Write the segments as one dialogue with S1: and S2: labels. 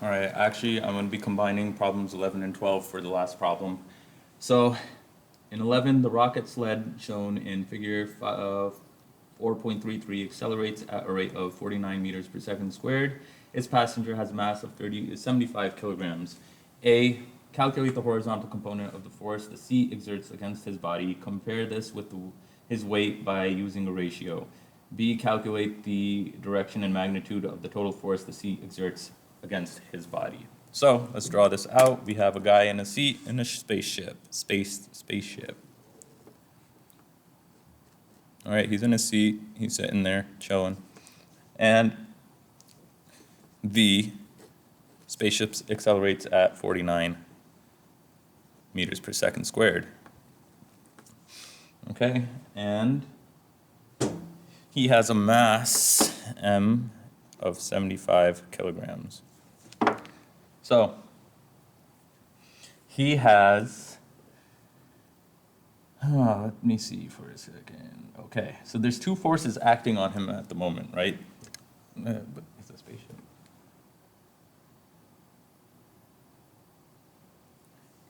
S1: All right, actually, I'm going to be combining problems 11 and 12 for the last problem. So, in 11, the rocket sled shown in figure 4.33 accelerates at a rate of 49 meters per second squared. Its passenger has a mass of 75 kilograms. A. Calculate the horizontal component of the force the seat exerts against his body. Compare this with his weight by using a ratio. B. Calculate the direction and magnitude of the total force the seat exerts against his body. So let's draw this out. We have a guy in a seat in a spaceship. Spaceship. All right, he's in a seat. He's sitting there chilling, and the spaceship accelerates at 49 meters per second squared. Okay, and he has a mass m of 75 kilograms. So he has, let me see for a second. Okay, so there's two forces acting on him at the moment, right? But it's a spaceship.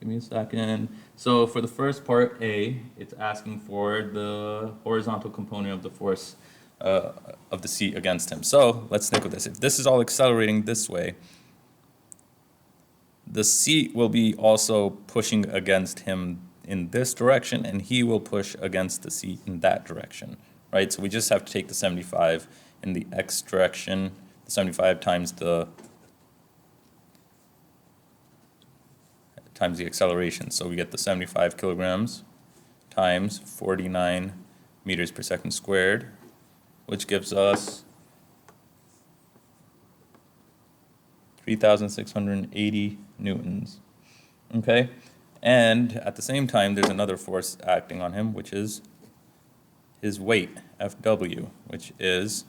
S1: Give me a second. So for the first part A, it's asking for the horizontal component of the force of the seat against him. So let's stick with this. If this is all accelerating this way, the seat will be also pushing against him in this direction, and he will push against the seat in that direction, right? So we just have to take the 75 in the x direction, the 75 times the acceleration. So we get the 75 kilograms times 49 meters per second squared, which gives us 3,680 newtons. Okay? And at the same time, there's another force acting on him, which is his weight, Fw, which is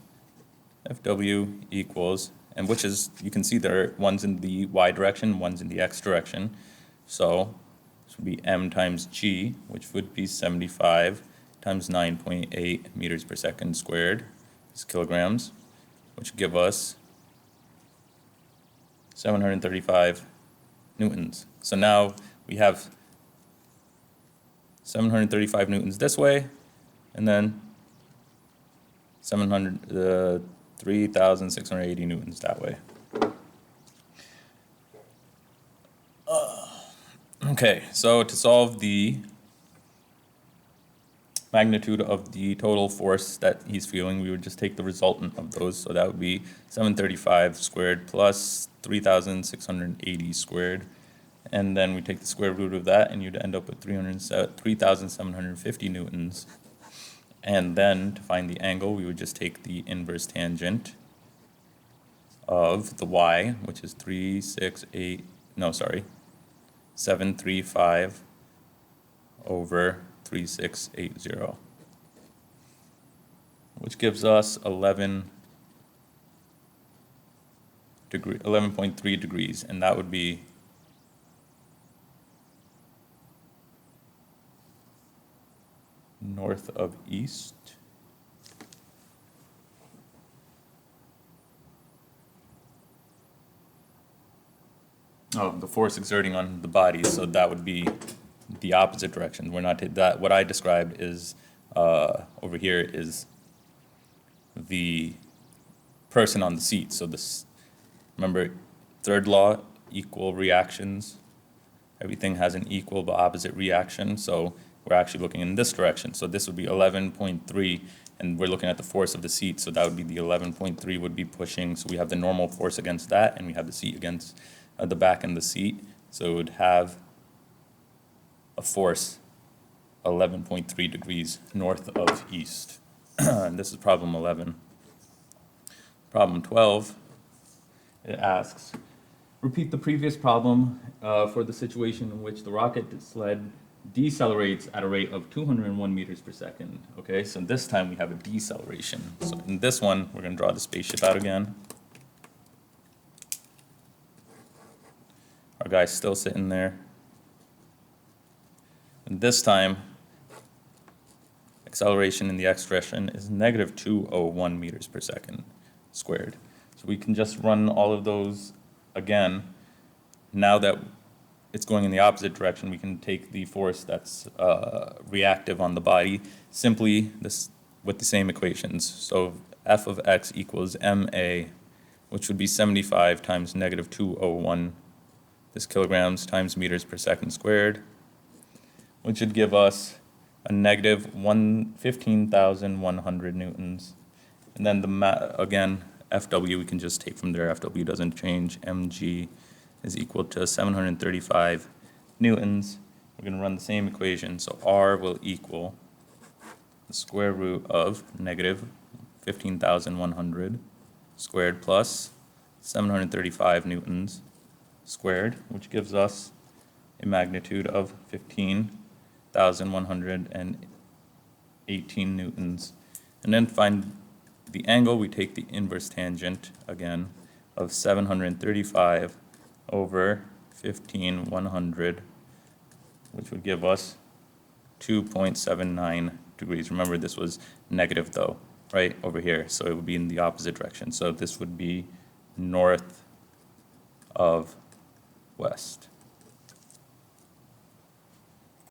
S1: Fw equals, and which is, you can see there, one's in the y direction, one's in the x direction. So this would be m times g, which would be 75 times 9.8 meters per second squared, is kilograms, which give us 735 newtons. So now we have 735 newtons this way, and then 3,680 newtons that way. Okay, so to solve the magnitude of the total force that he's feeling, we would just take the resultant of those. So that would be 735 squared plus 3,680 squared. And then we take the square root of that, and you'd end up with 3,750 newtons. And then to find the angle, we would just take the inverse tangent of the y, which is 735 over 3680, which gives us 11.3 degrees, and that would be north of east. Oh, the force exerting on the body, so that would be the opposite direction. We're not that. What I described is over here is the person on the seat. So this, remember, third law, equal reactions. Everything has an equal but opposite reaction. So we're actually looking in this direction. So this would be 11.3, and we're looking at the force of the seat. So that would be the 11.3 would be pushing. So we have the normal force against that, and we have the seat against the back and the seat. So it would have a force 11.3 degrees north of east. And this is problem 11. Problem 12, it asks, repeat the previous problem for the situation in which the rocket sled decelerates at a rate of 201 meters per second. Okay, so this time we have a deceleration. So in this one, we're going to draw the spaceship out again. Our guy's still sitting there. And this time, acceleration in the x direction is -201 meters per second squared. So we can just run all of those again, now that it's going in the opposite direction, we can take the force that's reactive on the body simply this with the same equations. So F of x equals ma, which would be 75 times negative 201 this kilograms times meters per second squared, which would give us a negative 15,100 newtons. And then again, FW we can just take from there. FW doesn't change. Mg is equal to 735 newtons. We're going to run the same equation. So R will equal the square root of negative 15,100 squared plus 735 newtons squared, which gives us a magnitude of 15,118 newtons. And then find the angle, we take the inverse tangent again of 735 over 15,100, which would give us 2.79 degrees. Remember, this was negative though, right over here, so it would be in the opposite direction. So this would be north of west.